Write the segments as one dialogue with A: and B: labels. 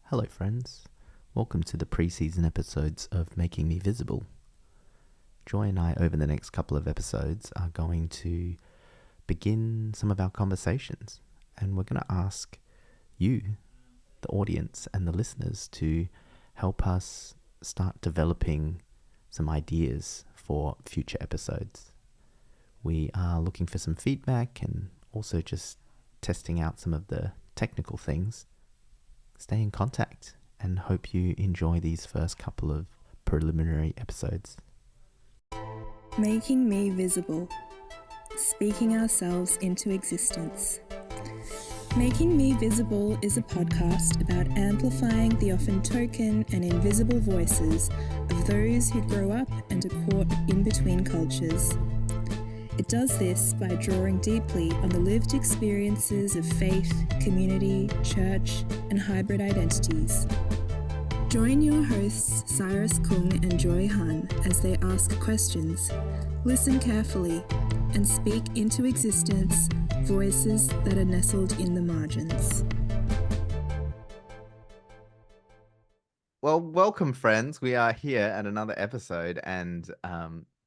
A: Hello, friends. Welcome to the pre-season episodes of Making Me Visible. Joy and I, over the next couple of episodes, are going to begin some of our conversations, and we're going to ask you, the audience and the listeners, to help us start developing some ideas for future episodes. We are looking for some feedback and also just testing out some of the technical things. Stay in contact and hope you enjoy these first couple of preliminary episodes.
B: Making Me Visible. Speaking ourselves into existence. Making Me Visible is a podcast about amplifying the often token and invisible voices of those who grow up and are caught in between cultures. It does this by drawing deeply on the lived experiences of faith, community, church, and hybrid identities. Join your hosts Cyrus Kung and Joy Han as they ask questions, listen carefully, and speak into existence voices that are nestled in the margins.
A: Well, welcome, friends. We are here at another episode, and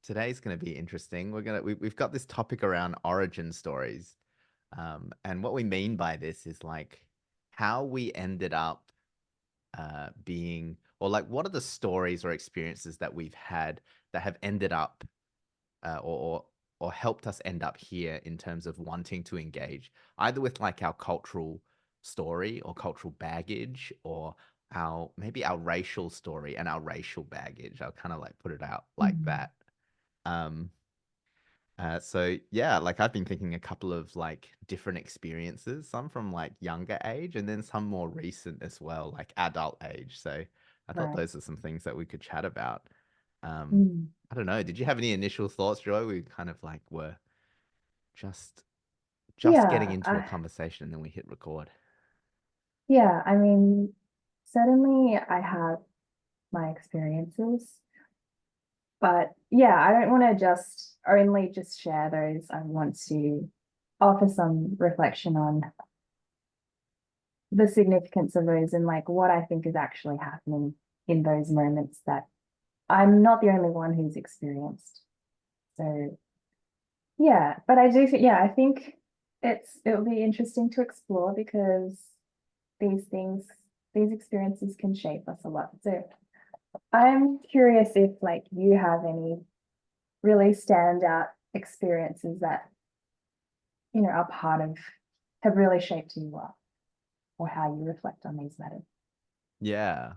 A: today's going to be interesting. We've got this topic around origin stories, and what we mean by this is like how we ended up being, or like what are the stories or experiences that we've had that have ended up or helped us end up here in terms of wanting to engage either with like our cultural story or cultural baggage, or maybe our racial story and our racial baggage. I'll kind of like put it out like that. Um, so yeah, like I've been thinking a couple of like different experiences, some from like younger age and then some more recent as well, like adult age. So I thought
C: Right.
A: those are some things that we could chat about.
C: Mm.
A: I don't know. Did you have any initial thoughts, Joy? We kind of like were just getting
C: Yeah,
A: into a conversation and then we hit record.
C: yeah, I mean, certainly I have my experiences, but yeah, I don't want to just only just share those. I want to offer some reflection on the significance of those and like what I think is actually happening in those moments that I'm not the only one who's experienced. So yeah, but I do think, yeah, I think it'll be interesting to explore because these things, these experiences can shape us a lot. So I'm curious if like you have any really standout experiences that, are part of, have really shaped who you are or how you reflect on these matters.
A: Yeah.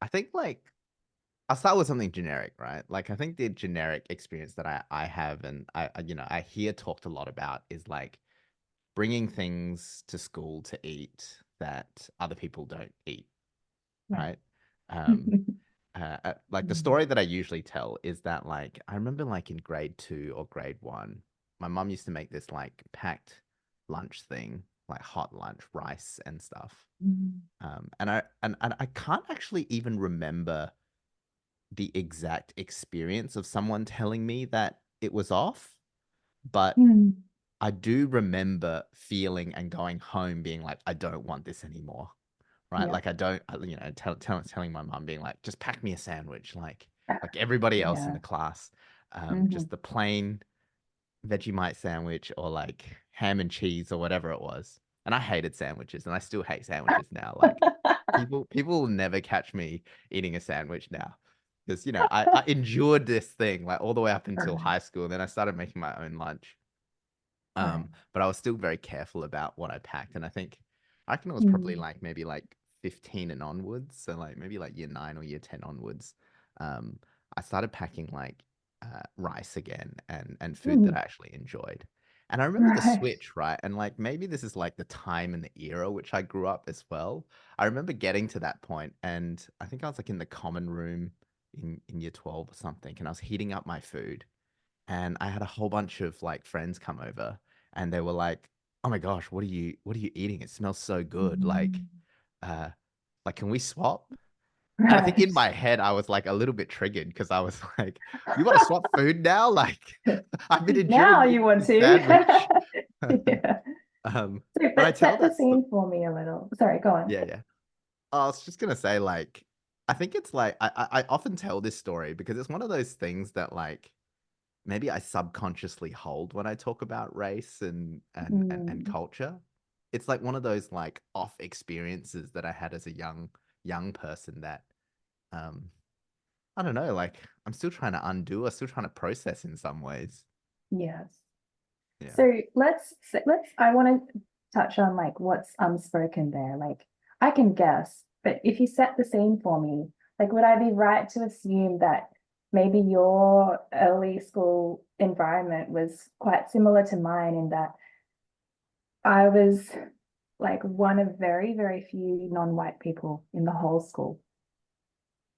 A: I think like I'll start with something generic, right? Like I think the generic experience that I have and I hear talked a lot about is like bringing things to school to eat that other people don't eat,
C: Right.
A: right? Um, like the story that I usually tell is that like I remember like in grade 2 or grade 1, my mum used to make this like packed lunch thing, like hot lunch, rice and stuff. And I can't actually even remember the exact experience of someone telling me that it was off, but I do remember feeling and going home being like, I don't want this anymore. Right.
C: Yeah.
A: Like I don't, telling my mom being like, just pack me a sandwich, like everybody else in
C: Yeah.
A: the class.
C: Mhm.
A: Just the plain Vegemite sandwich or like ham and cheese or whatever it was. And I hated sandwiches and I still hate sandwiches now. Like people will never catch me eating a sandwich now. Because, I endured this thing like all the way up until
C: Right.
A: high school. And then I started making my own lunch.
C: Right.
A: But I was still very careful about what I packed. And I reckon it was probably
C: Mm.
A: like maybe like 15 and onwards. So like maybe like year 9 or year 10 onwards. Um, I started packing like rice again and food that
C: Mm.
A: I actually enjoyed. And I remember the
C: Right.
A: switch, right? And like maybe this is like the time and the era which I grew up as well. I remember getting to that point and I think I was like in the common room in year 12 or something, and I was heating up my food and I had a whole bunch of like friends come over and they were like, "Oh my gosh, what are you eating? It smells so good.
C: Mm.
A: Uh can we swap?" And I think
C: Right.
A: in my head I was like a little bit triggered because I was like, "You want to swap food now? Like I've been
C: Now
A: enduring
C: you
A: eating
C: want
A: this
C: to.
A: sandwich."
C: Yeah. So,
A: But I
C: but
A: tell
C: set the
A: that
C: scene for me a little. Sorry, go on.
A: yeah, yeah. I was just gonna say, like, I think it's like I often tell this story because it's one of those things that like maybe I subconsciously hold when I talk about race and
C: Mm,
A: culture. It's like one of those like off experiences that I had as a young person that um I don't know, like I'm still trying to undo or still trying to process in some ways.
C: yes.
A: Yeah.
C: So let's I want to touch on like what's unspoken there. Like I can guess, but if you set the scene for me, like would I be right to assume that maybe your early school environment was quite similar to mine in that I was like one of very, very few non-white people in the whole school.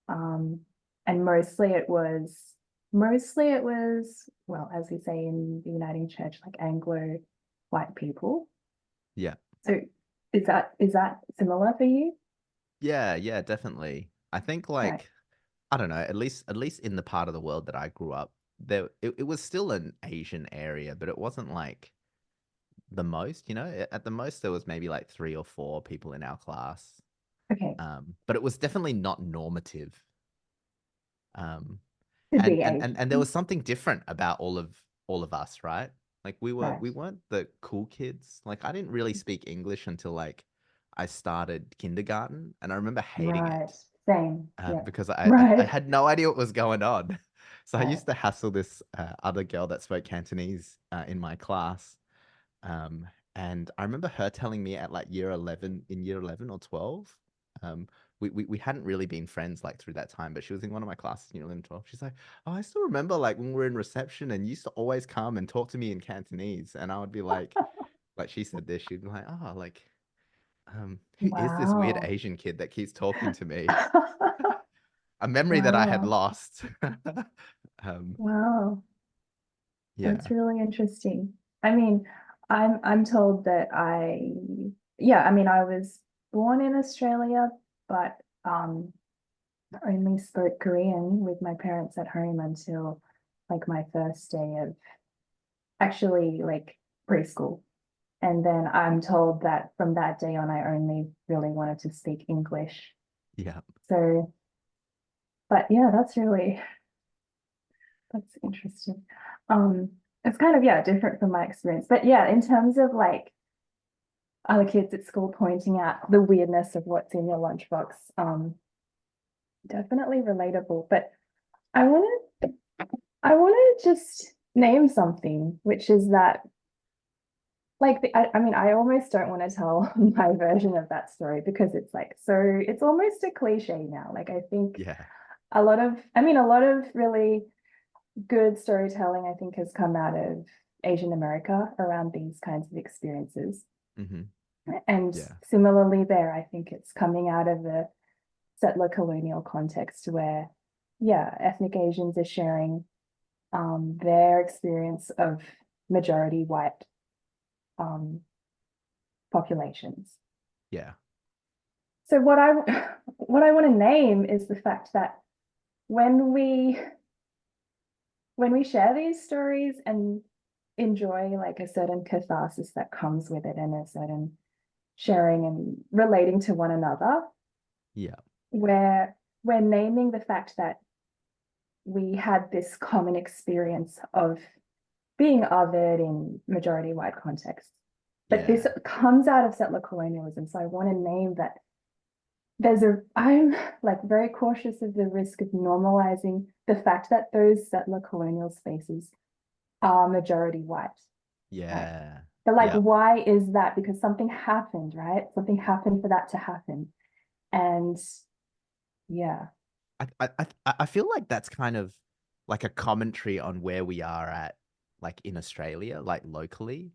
C: Um, and mostly it was, well, as we say in the Uniting Church, like Anglo white people.
A: Yeah.
C: So is that similar for you?
A: Yeah, yeah, definitely. I think
C: Right.
A: like I don't know, at least in the part of the world that I grew up, it was still an Asian area, but it wasn't like the most, you know. At the most there was maybe like three or four people in our class.
C: Okay.
A: But it was definitely not normative. Um
C: To
A: and
C: be
A: and and, and there
C: Asian.
A: was something different about all of us, right? Like
C: Right.
A: we weren't the cool kids. Like I didn't really speak English until like I started kindergarten, and I remember hating
C: Right.
A: it.
C: Same. Yeah.
A: Because I
C: Right.
A: had no idea what was going on. So I
C: Right.
A: used to hassle this other girl that spoke Cantonese in my class. Um, and I remember her telling me at like year 11 or 12, um, we hadn't really been friends like through that time, but she was in one of my classes in year 11, 12. She's like, oh, I still remember like when we were in reception and you used to always come and talk to me in Cantonese. And I would be like she said this, she'd be like, oh, like, who is this weird
C: Wow.
A: Asian kid that keeps talking to me? A memory that I had
C: Wow.
A: lost. um,
C: Wow. That's
A: yeah,
C: really interesting. I mean, I'm told that yeah, I mean, I was born in Australia, but only spoke Korean with my parents at home until like my first day of actually like preschool. And then I'm told that from that day on, I only really wanted to speak English.
A: yeah,
C: So, but yeah, that's interesting. It's kind of, yeah, different from my experience. But yeah, in terms of like other kids at school pointing out the weirdness of what's in your lunchbox, definitely relatable. But I want I want to just name something, which is that like I mean, I almost don't want to tell my version of that story because it's like so it's almost a cliche now. Like I think
A: yeah,
C: a lot of really good storytelling, I think, has come out of Asian America around these kinds of experiences.
A: hmm
C: And
A: yeah,
C: similarly, there, I think it's coming out of the settler-colonial context where, yeah, ethnic Asians are sharing their experience of majority white um, populations.
A: yeah,
C: So what I want to name is the fact that when we when we share these stories and enjoy like a certain catharsis that comes with it and a certain sharing and relating to one another,
A: yeah,
C: where we're naming the fact that we had this common experience of being othered in majority white contexts. But this
A: yeah,
C: comes out of settler colonialism. So I want to name that I'm like very cautious of the risk of normalizing the fact that those settler colonial spaces are majority white, right?
A: yeah,
C: But like,
A: yeah.
C: why is that? Because something happened, right? Something happened for that to happen. And yeah,
A: I feel like that's kind of like a commentary on where we are at, like in Australia, like locally.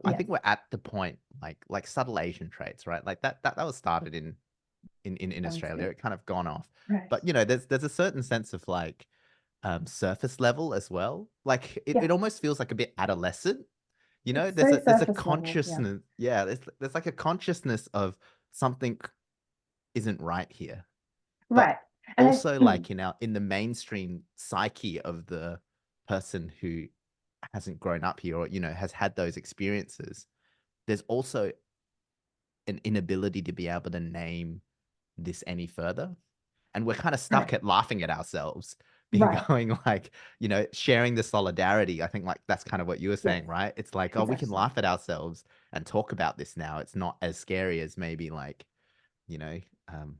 A: I
C: yes,
A: think we're at the point like subtle Asian traits, right? Like that was started in
C: sounds
A: Australia.
C: good.
A: It kind of gone off,
C: Right.
A: but you know, there's a certain sense of like surface level as well. Like it
C: Yeah,
A: almost feels like a bit adolescent. You know,
C: it's so
A: there's a
C: surface level. Yeah.
A: consciousness. Yeah, there's like a consciousness of something isn't right here, but
C: Right. And
A: also like in the mainstream psyche of the person who hasn't grown up here or you know has had those experiences, there's also an inability to be able to name this any further. And we're kind of
C: Right.
A: stuck at laughing at ourselves, being
C: Right.
A: going like, sharing the solidarity. I think like that's kind of what you were
C: Yes,
A: saying, right? It's like, oh, we can
C: exactly.
A: laugh at ourselves and talk about this now. It's not as scary as maybe like, you know, um,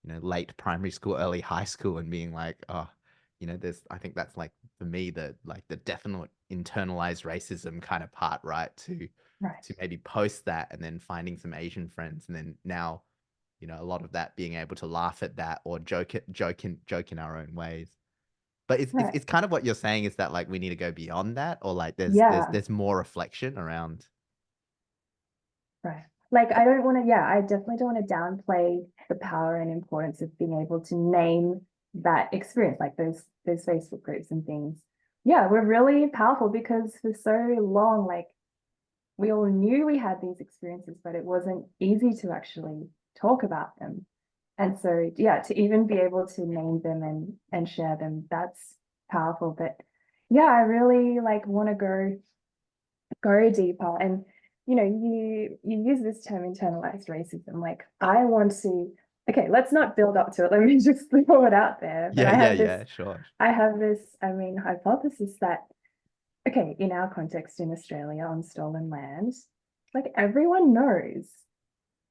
A: late primary school, early high school, and being like, oh, I think that's like for me the definite internalized racism kind of part, right?
C: Right.
A: To maybe post that and then finding some Asian friends, and then now, a lot of that being able to laugh at that or joke in our own ways. But it's
C: Right.
A: kind of what you're saying is that like we need to go beyond that, or like there's there's
C: Yeah.
A: there's more reflection around.
C: Right. Like I don't want to, yeah, I definitely don't want to downplay the power and importance of being able to name that experience, like those Facebook groups and things. Yeah, we're really powerful because for so long, like we all knew we had these experiences, but it wasn't easy to actually talk about them. And so yeah, to even be able to name them and share them, that's powerful. But yeah, I really like want to go deeper. And you use this term internalized racism. Like I want to, okay, let's not build up to it. Let me just throw it out there. But
A: Yeah, yeah, yeah, sure.
C: I have this, I mean, hypothesis that, okay, in our context in Australia on stolen land, like everyone knows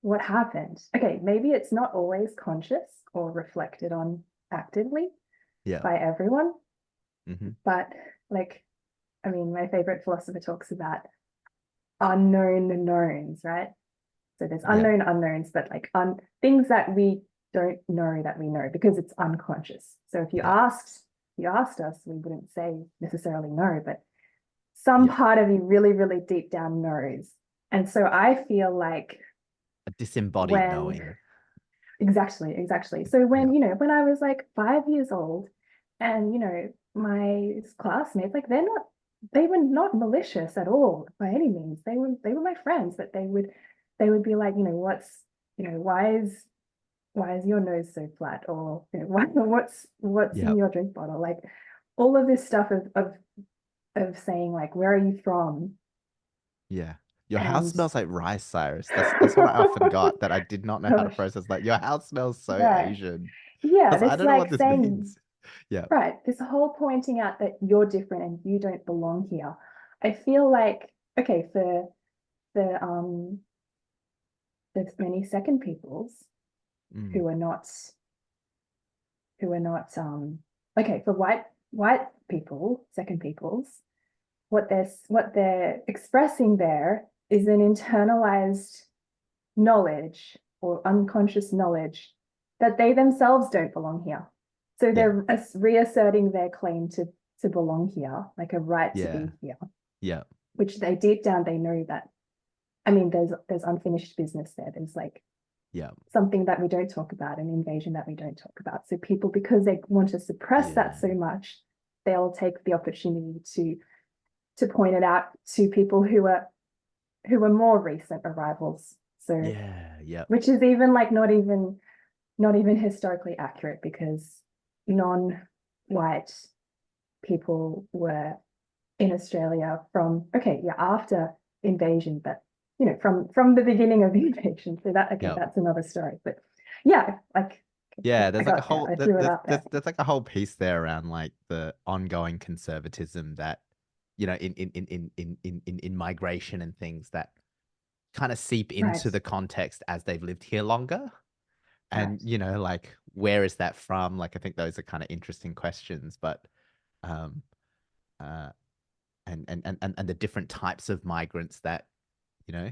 C: what happened. Okay, maybe it's not always conscious or reflected on actively
A: Yeah.
C: by everyone,
A: Hmm.
C: but like, I mean, my favorite philosopher talks about unknown knowns, right? So there's
A: Yeah.
C: unknown unknowns, but like things that we don't know that we know because it's unconscious. So if
A: Yeah.
C: you asked us, we wouldn't say necessarily no, but some
A: Yeah.
C: part of you really, really deep down knows. And so I feel like
A: A disembodied
C: when
A: knowing.
C: exactly. So
A: Yeah.
C: when I was like 5 years old and my classmates, like they were not malicious at all by any means. They were my friends, but they would be like, why is your nose so flat? Or what's
A: Yeah.
C: in your drink bottle? Like all of this stuff of saying like, where are you from?
A: Yeah. Your house
C: And
A: smells like rice, Cyrus. That's what I often got that I did not know how to
C: gosh,
A: process. Like your house smells so
C: right.
A: Asian. I
C: Yeah,
A: was like, I
C: this
A: don't know what
C: like
A: this
C: saying,
A: means. Yeah.
C: right, this whole pointing out that you're different and you don't belong here. I feel like, okay, for the there's many second peoples
A: Mm.
C: who are not okay, for white people, second peoples, what they're expressing there is an internalized knowledge or unconscious knowledge that they themselves don't belong here. So
A: Yeah.
C: they're reasserting their claim to belong here, like a right to
A: Yeah.
C: be here,
A: Yeah.
C: which they deep down they know that. I mean, there's unfinished business there. There's like
A: Yeah.
C: something that we don't talk about, an invasion that we don't talk about. So people, because they want to suppress that
A: Yeah.
C: so much, they'll take the opportunity to point it out to people who are more recent arrivals. So
A: Yeah. Yeah.
C: which is even like not even historically accurate because non-white people were in Australia from after invasion, but from the beginning of the invasion. So that okay,
A: Yeah.
C: that's another story. But yeah, like
A: Yeah,
C: I
A: there's like a
C: got there.
A: whole
C: I threw it out there.
A: there's like a whole piece there around like the ongoing conservatism that in migration and things that kind of seep
C: Right,
A: into the context as they've lived here longer. And
C: right,
A: like where is that from? Like I think those are kind of interesting questions, but um uh and the different types of migrants that you know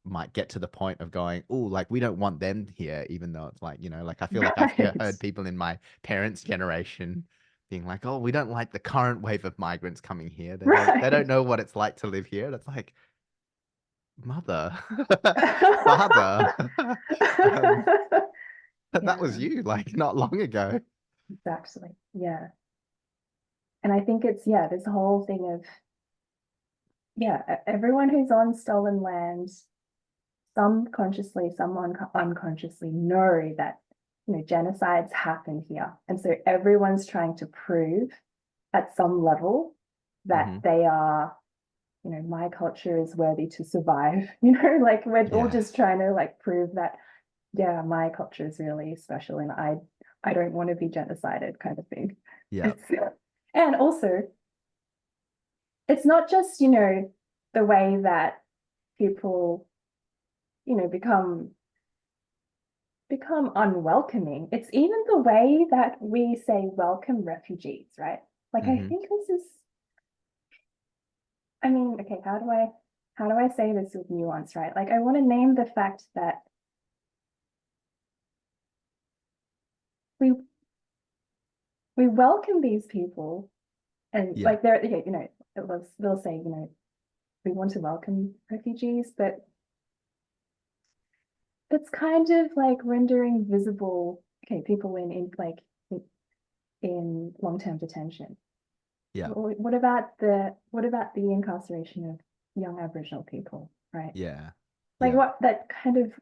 A: might get to the point of going, oh, like we don't want them here, even though it's like, like I feel like I've
C: right,
A: heard people in my parents' generation being like, oh, we don't like the current wave of migrants coming here. They don't
C: right.
A: know what it's like to live here. And it's like, mother, father, um, that was
C: Yeah,
A: you like not long ago.
C: exactly. Yeah. And I think it's, yeah, this whole thing of, yeah, everyone who's on stolen land, some consciously, some unconsciously know that, genocides happen here. And so everyone's trying to prove at some level that
A: Hmm.
C: they are, my culture is worthy to survive, like we're all
A: Yeah.
C: just trying to like prove that yeah, my culture is really special, and I don't want to be genocided, kind of thing.
A: Yeah.
C: It's, and also, it's not just, the way that people, become unwelcoming. It's even the way that we say welcome refugees, right? Like, I
A: Hmm.
C: think this is, I mean, okay, how do I say this with nuance, right? Like, I want to name the fact that we we welcome these people, and
A: Yeah.
C: like they're, okay, they'll say, we want to welcome refugees, but it's kind of like rendering visible, okay, people in long-term detention.
A: Yeah.
C: What about the incarceration of young Aboriginal people, right?
A: Yeah.
C: Like,
A: Yeah.
C: what that kind of,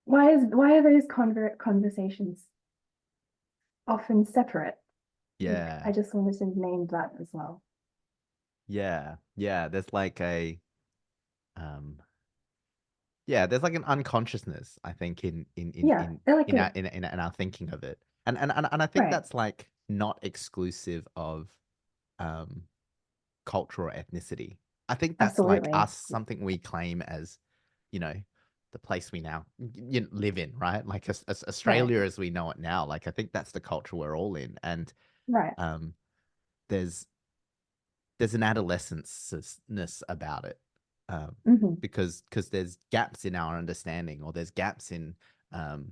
C: why are those conversations often separate? Like, I
A: Yeah.
C: just wanted to name that as well.
A: Yeah. Yeah. Um there's like an unconsciousness, I think,
C: Yeah, they're like a
A: in our thinking of it. And I think
C: right,
A: that's like not exclusive of um culture or ethnicity. I think that's like
C: absolutely.
A: us, something we claim as, you know, the place we now live in, right? Like as
C: Right,
A: Australia as we know it now. Like I think that's the culture we're all in. And
C: right.
A: um there's there's an adolescence-ness about it,
C: Hmm.
A: because there's gaps in our understanding, or there's gaps in um,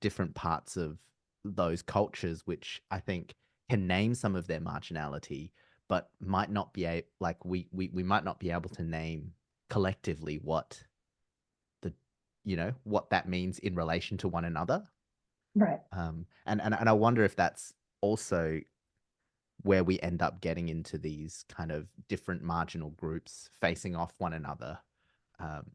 A: different parts of those cultures, which I think can name some of their marginality, but might not be like we might not be able to name collectively the what that means in relation to one another.
C: Right.
A: And I wonder if that's also where we end up getting into these kind of different marginal groups facing off one another, um,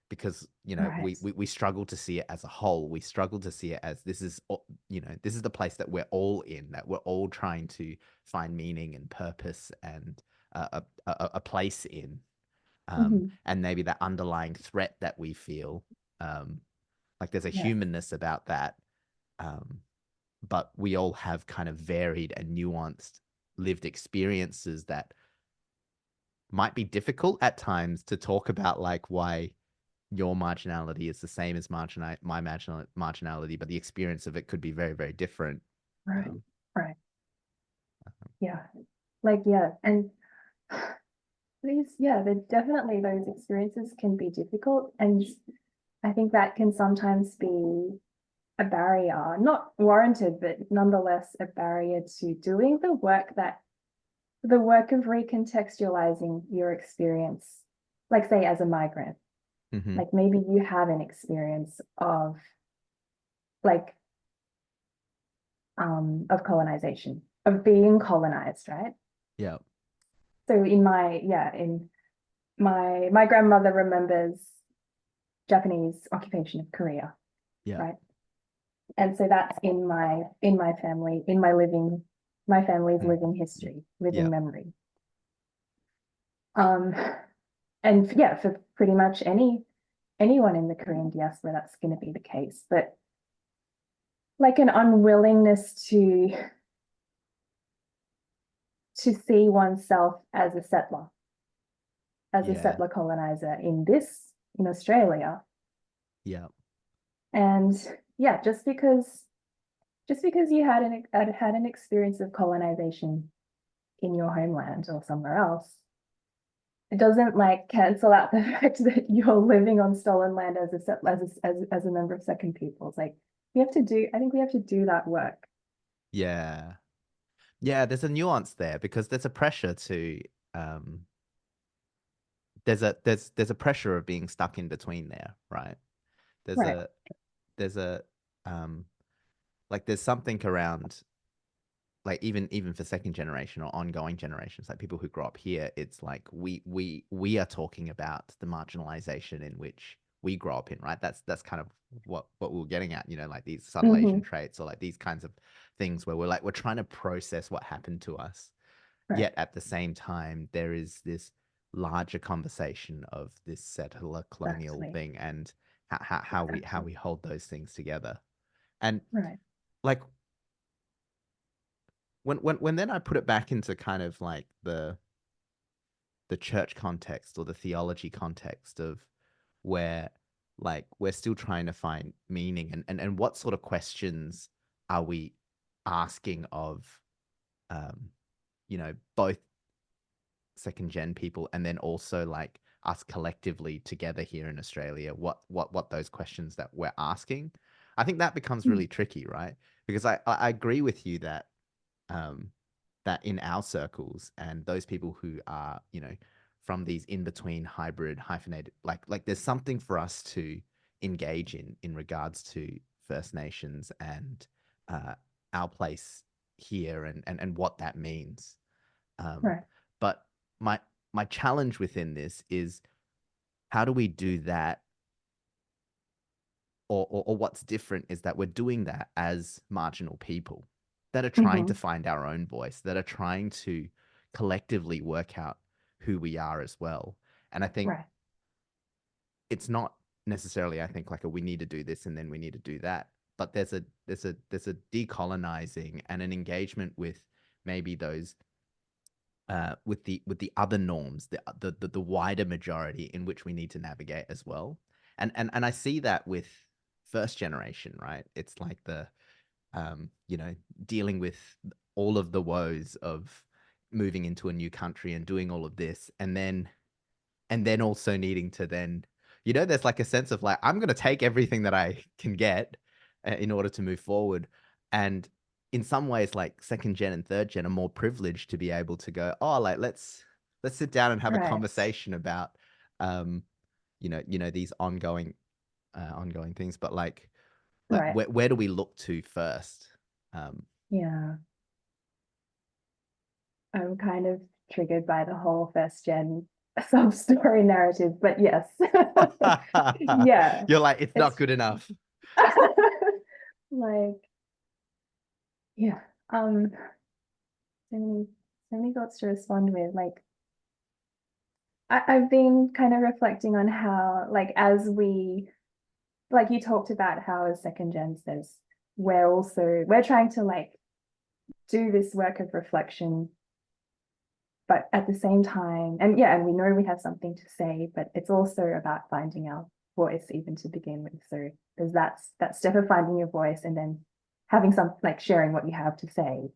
A: because
C: Right.
A: we struggle to see it as a whole. We struggle to see it as this is the place that we're all in, that we're all trying to find meaning and purpose and a place in,
C: Hmm.
A: and maybe that underlying threat that we feel, like there's a
C: Yes.
A: humanness about that, um, but we all have kind of varied and nuanced lived experiences that might be difficult at times to talk about, like why your marginality is the same as my marginality, but the experience of it could be very, very different.
C: Right.
A: Um,
C: Right. Yeah. Like, yeah. And definitely those experiences can be difficult. And I think that can sometimes be a barrier, not warranted, but nonetheless a barrier to doing the work of recontextualizing your experience, like, say, as a migrant.
A: mhm.
C: Like, maybe you have an experience like of colonization, of being colonized, right?
A: Yeah,
C: So in my grandmother remembers Japanese occupation of Korea,
A: yeah,
C: right? And so that's in my family, my family's
A: mm,
C: living history, living
A: yeah,
C: memory. Um, and yeah, for pretty much anyone in the Korean diaspora, that's going to be the case. But like an unwillingness to see oneself as a settler, as a
A: yeah,
C: settler colonizer in Australia.
A: yeah,
C: And yeah, just because you had an experience of colonization in your homeland or somewhere else, it doesn't like cancel out the fact that you're living on stolen land as a member of second peoples. Like, I think we have to do that work.
A: yeah, yeah. There's a nuance there because there's a pressure to um, there's a pressure of being stuck in between there, right? There's
C: Right.
A: a there's a um like there's something around, like even for second generation or ongoing generations, like people who grow up here, it's like we are talking about the marginalization in which we grow up in, right? That's kind of what we are getting at, like these subtle Asian
C: Hmm.
A: traits, or like these kinds of things where we're trying to process what happened to us.
C: Right.
A: Yet at the same time, there is this larger conversation of this settler colonial
C: Exactly.
A: thing, and how
C: exactly.
A: we hold those things together. And
C: Right.
A: like when then I put it back into kind of like the church context or the theology context of where like we're still trying to find meaning, and what sort of questions are we asking of um both second gen people and then also like us collectively together here in Australia, what those questions that we're asking. I think that becomes
C: Mm.
A: really tricky, right? Because I agree with you that um that in our circles and those people who are, from these in between hybrid hyphenated, like there's something for us to engage in regards to First Nations and uh our place here, and what that means. Um,
C: Right.
A: but my my challenge within this is how do we do that, or what's different is that we're doing that as marginal people that are trying to
C: Hmm.
A: find our own voice, that are trying to collectively work out who we are as well. And I think
C: Right.
A: it's not necessarily, I think, like a we need to do this and then we need to do that, but there's a decolonizing and an engagement with maybe those with the other norms, the wider majority in which we need to navigate as well. And I see that with first generation, right? It's like the dealing with all of the woes of moving into a new country and doing all of this, and then also needing to then, there's like a sense of like, I'm going to take everything that I can get in order to move forward. And in some ways, like second gen and third gen are more privileged to be able to go, oh, like let's sit down and have a
C: Right.
A: conversation about, um, these ongoing things. But like
C: Right.
A: where do we look to first? Um,
C: Yeah. I'm kind of triggered by the whole first gen sub-story narrative, but yes. Yeah.
A: you're like, it's not
C: It's
A: good enough.
C: like, yeah. Um, so many thoughts to respond with. Like, I've been kind of reflecting on how, like, as we, like you talked about how as second gen says, we're trying to like do this work of reflection, but at the same time, and yeah, and we know we have something to say, but it's also about finding our voice even to begin with. So there's that step of finding your voice and then having some like sharing what you have to say,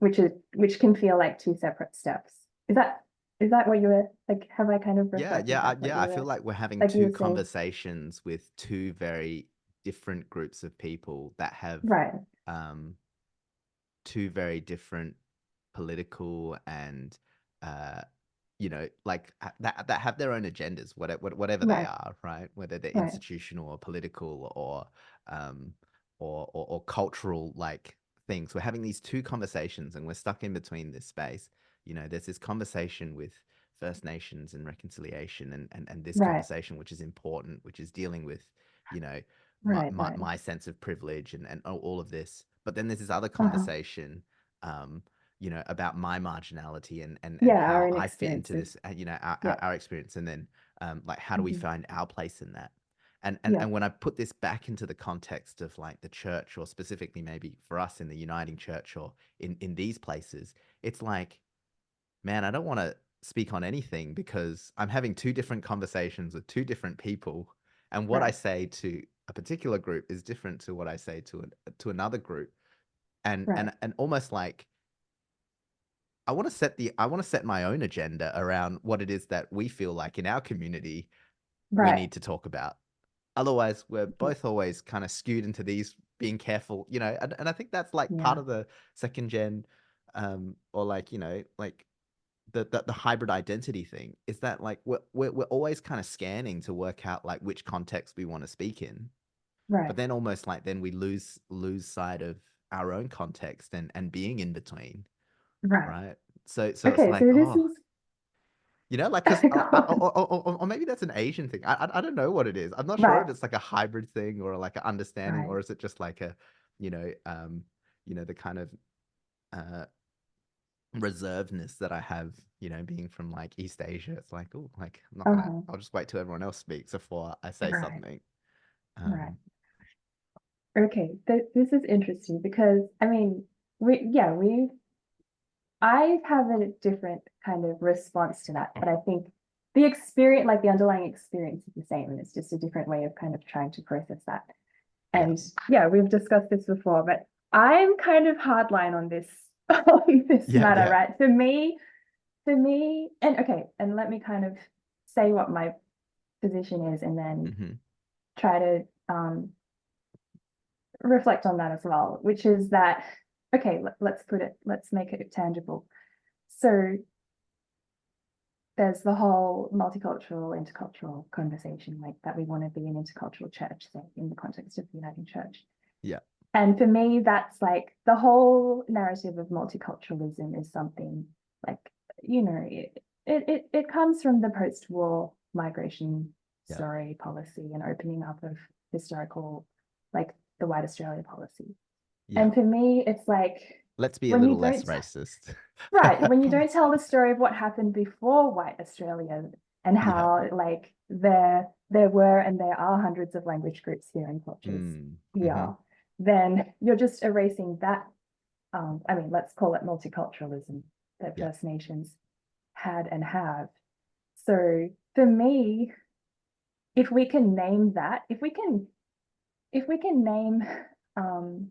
C: which can feel like two separate steps. Is that what you were like? Have I kind of
A: Yeah,
C: reflected
A: yeah,
C: that's what
A: yeah.
C: you
A: I feel
C: were
A: like we're having
C: like you
A: two
C: were saying?
A: conversations with two very different groups of people that have
C: Right,
A: um, two very different political and uh, that have their own agendas, whatever they
C: right,
A: are, right? Whether they're
C: right.
A: institutional or political um, or cultural like things. We're having these two conversations, and we're stuck in between this space. There's this conversation with First Nations and reconciliation, and this
C: Right,
A: conversation, which is important, which is dealing with, you know, my
C: right,
A: my,
C: right.
A: my sense of privilege and all of this. But then there's this other
C: Uh-huh.
A: conversation, um, about my marginality and
C: Yeah, our
A: how
C: own
A: I fit into
C: experiences.
A: this, our, our,
C: Yeah.
A: our experience, and then like how do we
C: Hmm.
A: find our place in that? And, and
C: Yeah.
A: and when I put this back into the context of like the church, or specifically maybe for us in the uniting church or in these places, it's like, man, I don't want to speak on anything because I'm having two different conversations with two different people, and what I
C: Right.
A: say to a particular group is different to what I say to another group, and
C: Right.
A: and and almost like I want to set my own agenda around what it is that we feel like in our community we
C: Right.
A: need to talk about. Otherwise, we're both always kind of skewed into these being careful, and I think that's like part
C: Yeah.
A: of the second gen, or like, like the hybrid identity thing is that like we're always kind of scanning to work out like which context we want to speak in, but
C: Right.
A: then almost like then we lose sight of our own context and being in between,
C: Right.
A: right? So it's
C: Okay,
A: like,
C: so this
A: oh,
C: is
A: like, because
C: go on.
A: or maybe that's an Asian thing. I don't know what it is. I'm not sure if
C: Right.
A: it's like a hybrid thing or like an understanding,
C: Right.
A: or is it just like a, you know, um, the kind of uh reservedness that I have, being from like East Asia. It's like, oh, like I'm not gonna.
C: Uh-huh.
A: I'll just wait till everyone else speaks before I say
C: Right.
A: something.
C: Right.
A: Um,
C: Okay. This is interesting because I mean, I have a different kind of response to that, but I think the experience, like the underlying experience, is the same, and it's just a different way of kind of trying to process that.
A: yeah,
C: And yeah, we've discussed this before, but I'm kind of hardline on this on this
A: yeah,
C: matter,
A: yeah.
C: right? For me, and okay, and let me kind of say what my position is, and then
A: Hmm.
C: try to reflect on that as well, which is that okay, let's make it tangible. So there's the whole multicultural, intercultural conversation, like that we want to be an intercultural church, say, in the context of the Uniting Church.
A: Yeah,
C: And for me, that's like the whole narrative of multiculturalism is something like, you know, it comes from the post-war migration
A: yeah,
C: story policy and opening up of historical, like the White Australia policy.
A: yeah.
C: And for me, it's like
A: Let's be a
C: when you
A: little less
C: don't
A: racist.
C: right, when you don't tell the story of what happened before White Australia and
A: Yeah.
C: how like there were and there are hundreds of language groups here and cultures
A: Mm. Hmm.
C: here, then you're just erasing that. I mean, let's call it multiculturalism that
A: Yeah.
C: First Nations had and have. So for me, if we can name that, if we can name um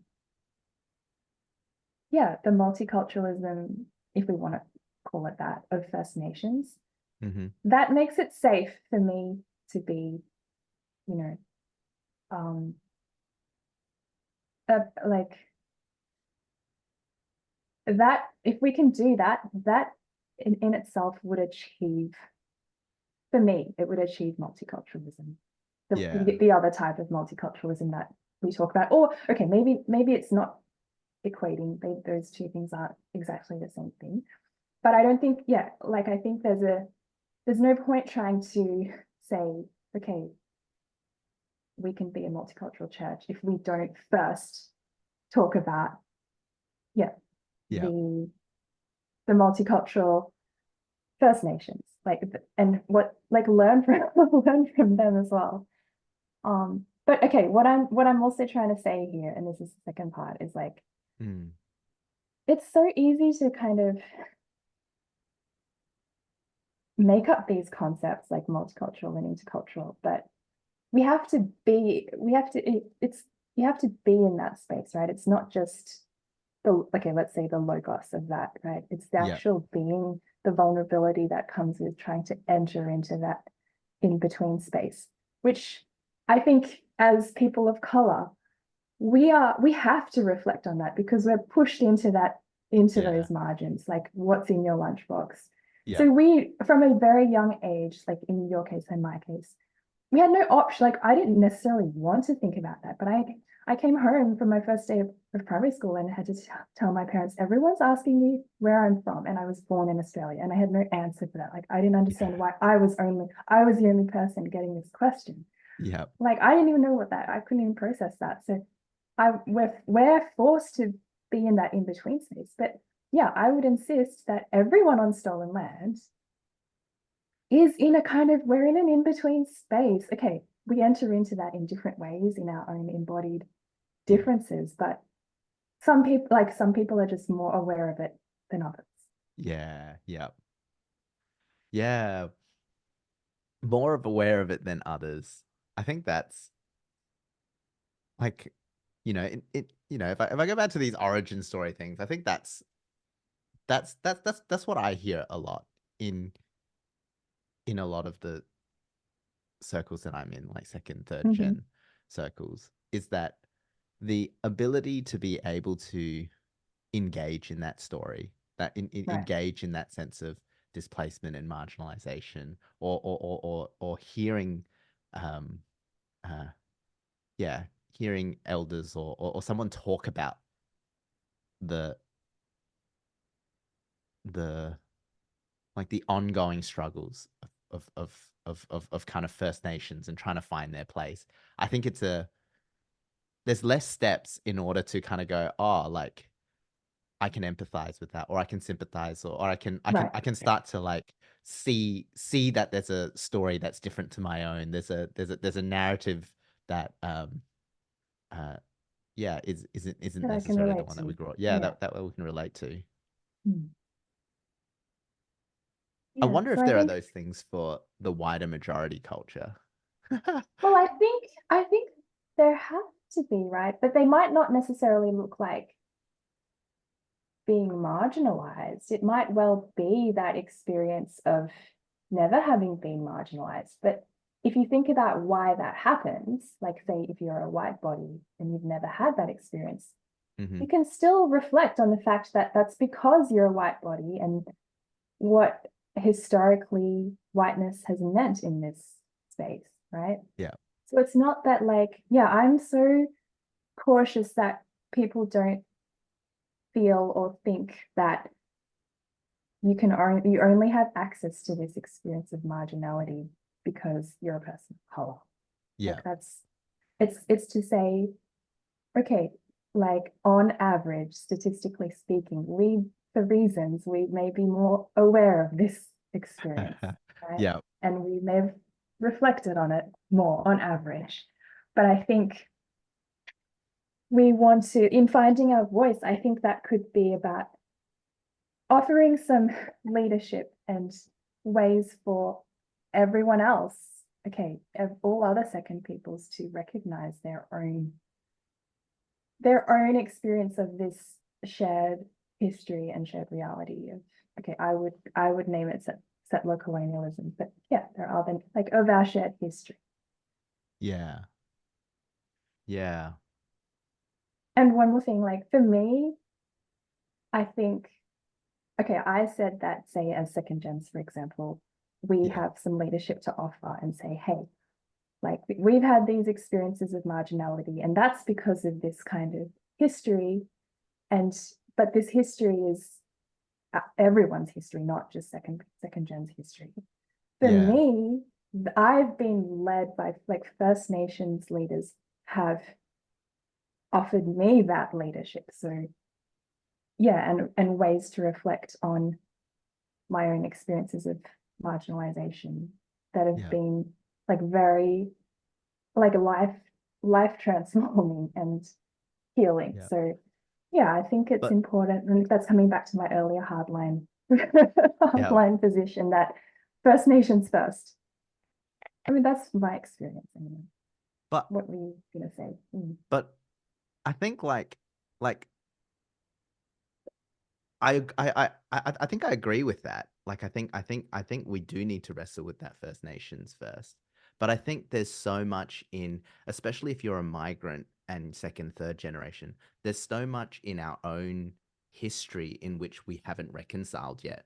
C: yeah, the multiculturalism, if we want to call it that, of First Nations,
A: Hmm.
C: that makes it safe for me to be, you know, um, like that. If we can do that, that in itself would achieve, for me, it would achieve multiculturalism.
A: Yeah.
C: The other type of multiculturalism that we talk about, or okay, maybe it's not equating. Those two things aren't exactly the same thing. But I don't think, yeah, like I think there's no point trying to say, okay, we can be a multicultural church if we don't first talk about, yeah,
A: Yeah.
C: the multicultural First Nations, like, and what, like, learn from learn from them as well. But okay, what I'm also trying to say here, and this is the second part, is like
A: Mm.
C: it's so easy to kind of make up these concepts like multicultural and intercultural, but it's you have to be in that space, right? It's not just the, okay, let's say the logos of that, right? It's the
A: Yeah.
C: actual being, the vulnerability that comes with trying to enter into that in between space, which I think as people of color, we have to reflect on that because we're pushed into that, into
A: Yeah.
C: those margins, like what's in your lunchbox.
A: Yeah.
C: So we, from a very young age, like in your case and my case, we had no option. Like I didn't necessarily want to think about that, but I came home from my first day of primary school and had to tell my parents, everyone's asking me where I'm from, and I was born in Australia, and I had no answer for that. Like I didn't understand
A: Yeah.
C: why I was the only person getting this question.
A: Yeah.
C: Like I didn't even know what that, I couldn't even process that. So we're forced to be in that in between space. But yeah, I would insist that everyone on stolen land is in a kind of, we're in an in-between space. Okay, we enter into that in different ways in our own embodied
A: Yeah.
C: differences, but some people are just more aware of it than others.
A: Yeah. Yeah. Yeah. More of aware of it than others. I think that's like, if I go back to these origin story things, I think that's what I hear a lot in a lot of the circles that I'm in, like second, third
C: Mm-hmm.
A: gen circles, is that the ability to be able to engage in that story,
C: Right.
A: engage in that sense of displacement and marginalization, or hearing, um, uh, yeah, hearing elders or someone talk about the the like the ongoing struggles of kind of First Nations and trying to find their place. I think there's less steps in order to kind of go, oh, like I can empathize with that, or I can sympathize, or
C: Right.
A: I can start to like see that there's a story that's different to my own. There's a narrative that uh yeah isn't
C: that I can
A: necessarily the
C: relate
A: one that we
C: to.
A: grew up. Yeah,
C: Yeah.
A: that we can relate to.
C: Mm.
A: I
C: Yeah.
A: wonder
C: So
A: if
C: I
A: there are
C: think,
A: those things for the wider majority culture.
C: well, I think there have to be, right? But they might not necessarily look like being marginalized. It might well be that experience of never having been marginalized. But if you think about why that happens, like say if you're a white body and you've never had that experience,
A: Hmm.
C: you can still reflect on the fact that that's because you're a white body and what historically whiteness has meant in this space, right?
A: Yeah.
C: So it's not that like, yeah, I'm so cautious that people don't feel or think that you only have access to this experience of marginality because you're a person of color.
A: Yeah.
C: Like that's it's to say, okay, like on average, statistically speaking, we for reasons we may be more aware of this experience, right?
A: Yeah.
C: And we may have reflected on it more on average. But I think we want to, in finding our voice, I think that could be about offering some leadership and ways for everyone else, okay, all other second peoples to recognize their own experience of this shared history and shared reality of, okay, I would name it settler colonialism, but yeah, there are then like of our shared history.
A: Yeah. Yeah.
C: And one more thing, like for me, I think, okay, I said that, say, as second gens, for example, we
A: Yeah.
C: have some leadership to offer and say, hey, like we've had these experiences of marginality, and that's because of this kind of history. And but this history is everyone's history, not just second gen's history. For
A: Yeah.
C: me, I've been led by like First Nations leaders have offered me that leadership. So yeah, and ways to reflect on my own experiences of marginalization that have
A: Yeah.
C: been like very like life transforming and healing.
A: Yeah.
C: So yeah, I think it's
A: But
C: important, and that's coming back to my earlier hardline
A: yeah.
C: hardline position that First Nations first. I mean, that's my experience anyway.
A: But
C: What were you gonna say?
A: but I think like I think I agree with that. Like I think we do need to wrestle with that First Nations first. But I think there's so much in, especially if you're a migrant and second, third generation, there's so much in our own history in which we haven't reconciled yet.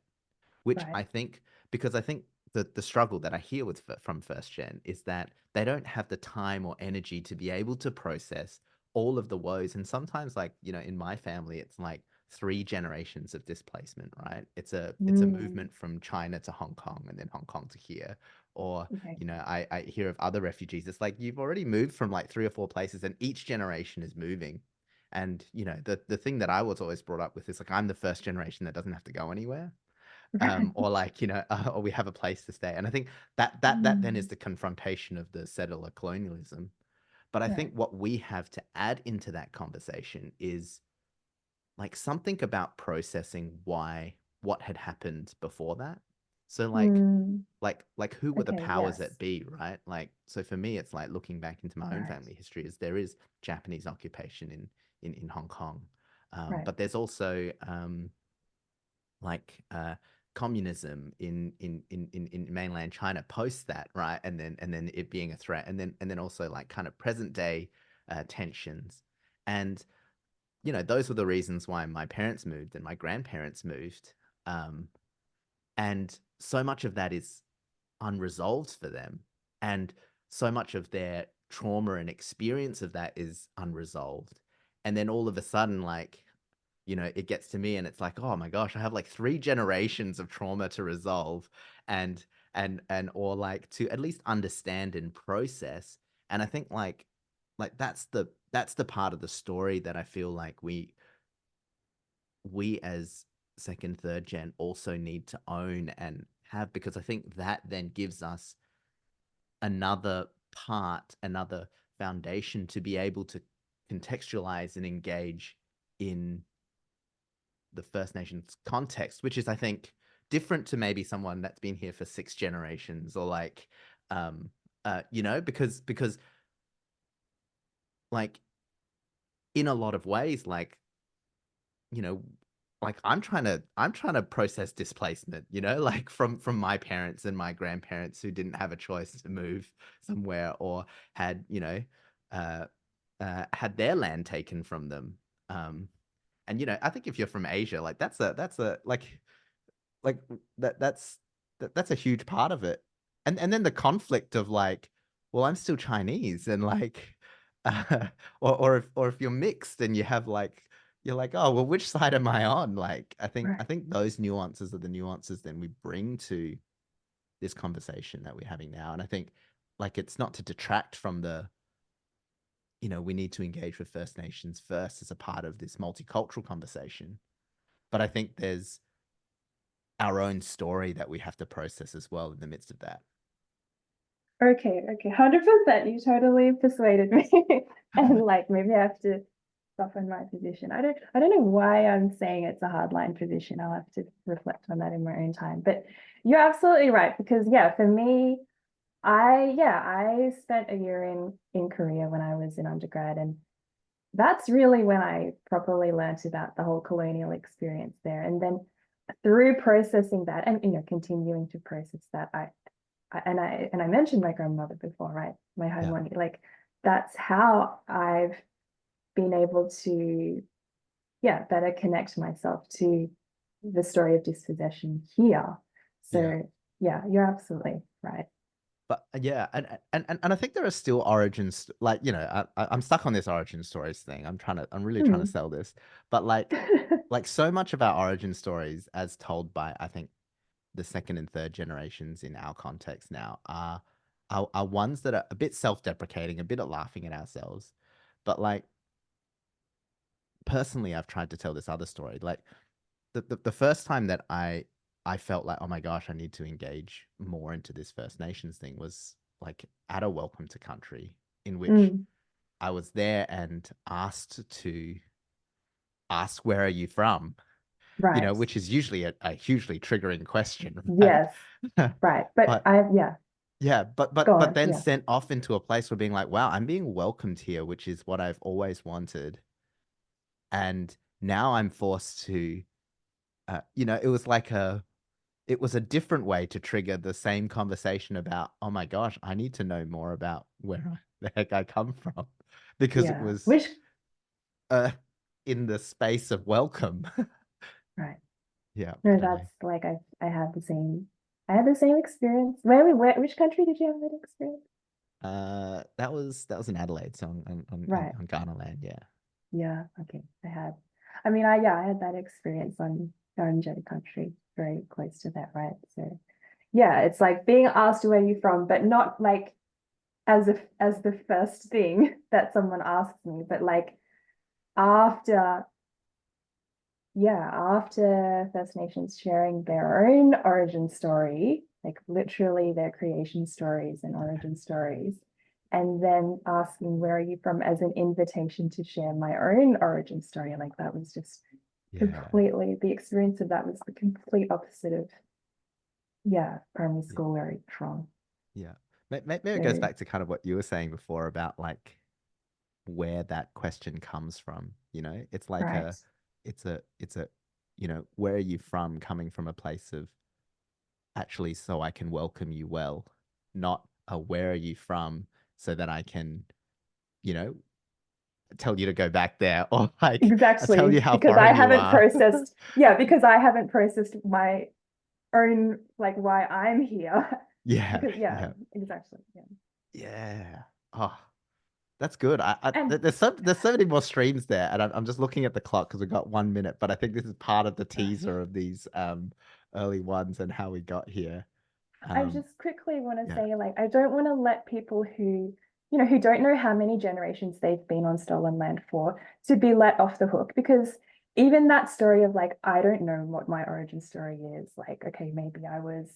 A: Which
C: Right.
A: I think, because I think the struggle that I hear with from first gen is that they don't have the time or energy to be able to process all of the woes. And sometimes, like, in my family, it's like three generations of displacement, right? It's a
C: Mm,
A: movement from China to Hong Kong and then Hong Kong to here. Or,
C: okay.
A: I hear of other refugees. It's like you've already moved from like three or four places and each generation is moving. And, the thing that I was always brought up with is like I'm the first generation that doesn't have to go anywhere, or like or we have a place to stay. And I think that then is
C: Mm,
A: the confrontation of the settler colonialism. But I
C: right.
A: think what we have to add into that conversation is like something about processing why what had happened before that. So
C: Mm,
A: like who were the
C: okay.
A: powers
C: Yes.
A: that be, right? Like, so for me it's like looking back into my own
C: Right.
A: family history, is there is Japanese occupation in Hong Kong,
C: Right.
A: but there's also like communism in mainland China post that, right? And then it being a threat, and then also like kind of present day tensions. And those were the reasons why my parents moved and my grandparents moved. Um, and so much of that is unresolved for them. And so much of their trauma and experience of that is unresolved. And then all of a sudden, like, it gets to me and it's like, oh my gosh, I have like three generations of trauma to resolve and or like to at least understand and process. And I think like that's the part of the story that I feel like we as second, third gen also need to own and have, because I think that then gives us another part, another foundation to be able to contextualize and engage in the First Nations context, which is, I think, different to maybe someone that's been here for 6 generations, or like, because like in a lot of ways, like, like I'm trying to process displacement, like from my parents and my grandparents who didn't have a choice to move somewhere, or had, uh, had their land taken from them. And I think if you're from Asia, like that's a like that's a huge part of it. And then the conflict of like, well, I'm still Chinese, and like, uh, or if you're mixed and you have like, you're like, oh well, which side am I on? Like, I think those nuances are the nuances then we bring to this conversation that we're having now. And I think, like, it's not to detract from the, we need to engage with First Nations first as a part of this multicultural conversation. But I think there's our own story that we have to process as well in the midst of that.
C: Okay, 100%. You totally persuaded me. And like maybe I have to soften my position. I don't know why I'm saying it's a hardline position. I'll have to reflect on that in my own time. But you're absolutely right, because yeah, for me, I spent a year in Korea when I was in undergrad, and that's really when I properly learnt about the whole colonial experience there. And then through processing that, and continuing to process that, I mentioned my grandmother before, right? My home one, like that's how I've been able to, better connect myself to the story of dispossession here. So you're absolutely right.
A: But yeah, and I think there are still origins, like, I'm stuck on this origin stories thing. I'm really trying to sell this, but like so much of our origin stories, as told by, I think, the second and third generations in our context now, are ones that are a bit self-deprecating, a bit of laughing at ourselves. But like, personally, I've tried to tell this other story. Like, the first time that I felt like, oh my gosh, I need to engage more into this First Nations thing was like at a welcome to country, in which I was there and asked to ask, where are you from?
C: Right.
A: Which is usually a hugely triggering question, right?
C: Yes. Right. But
A: But yeah, but
C: go
A: but
C: on.
A: then
C: Yeah.
A: sent off into a place where being like, wow, I'm being welcomed here, which is what I've always wanted. And now I'm forced to, it was a different way to trigger the same conversation about, oh my gosh, I need to know more about where the heck I come from, because it
C: Yeah.
A: was
C: Which
A: uh, in the space of welcome.
C: right.
A: Yeah,
C: No,
A: but
C: that's like I had the same experience. Where which country did you have that experience?
A: that was in Adelaide, so
C: Right.
A: on Ghana land. Yeah.
C: Yeah, okay. I had that experience on Orange country, very close to that, right? So yeah, it's like being asked where you're from, but not like as the first thing that someone asks me, but like after after First Nations sharing their own origin story, like literally their creation stories and origin stories, and then asking where are you from as an invitation to share my own origin story. Like that was just completely, the experience of that was the complete opposite of primary
A: Yeah.
C: school where I'm from.
A: Yeah. Maybe it goes
C: So
A: back to kind of what you were saying before about like where that question comes from. It's like
C: right,
A: it's a, where are you from, coming from a place of, actually, so I can welcome you well, not a where are you from so that I can, you know, tell you to go back there, or like I tell
C: exactly,
A: you how
C: because I
A: foreign you
C: haven't
A: are.
C: processed, because I haven't processed my own, like why I'm here.
A: Yeah,
C: Because
A: yeah,
C: exactly. Yeah.
A: yeah. Oh, that's good.
C: And
A: There's so many more streams there, and I'm just looking at the clock because we've got 1 minute. But I think this is part of the teaser of these early ones and how we got here.
C: I
A: Um,
C: just quickly want to
A: yeah,
C: say, like, I don't want to let people who, who don't know how many generations they've been on stolen land for, to be let off the hook, because even that story of like, I don't know what my origin story is. Like, okay, maybe I was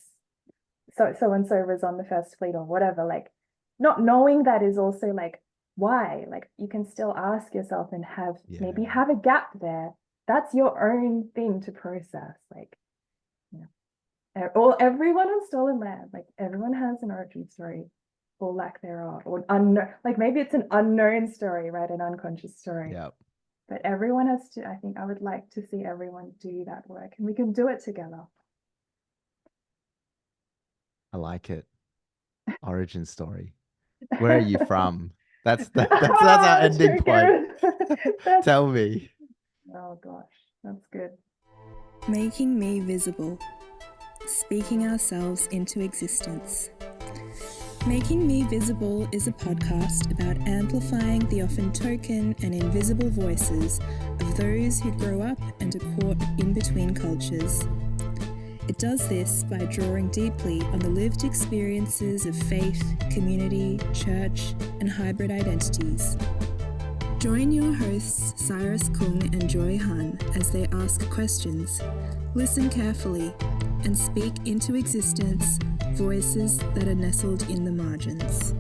C: so and so was on the first fleet or whatever. Like, not knowing that is also like why? Like, you can still ask yourself and have maybe
A: Yeah.
C: have a gap there. That's your own thing to process. Like, everyone on stolen land, like everyone has an origin story or lack thereof, or unknown, like maybe it's an unknown story, right? An unconscious story.
A: Yeah.
C: But everyone has to, I think I would like to see everyone do that work, and we can do it together.
A: I like it. Origin story. Where are you from? That's our ending point. Tell me.
C: Oh gosh, that's good.
B: Making me visible. Speaking ourselves into existence. Making Me Visible is a podcast about amplifying the often token and invisible voices of those who grow up and are caught in between cultures. It does this by drawing deeply on the lived experiences of faith, community, church, and hybrid identities. Join your hosts Cyrus Kung and Joy Han as they ask questions, listen carefully, and speak into existence voices that are nestled in the margins.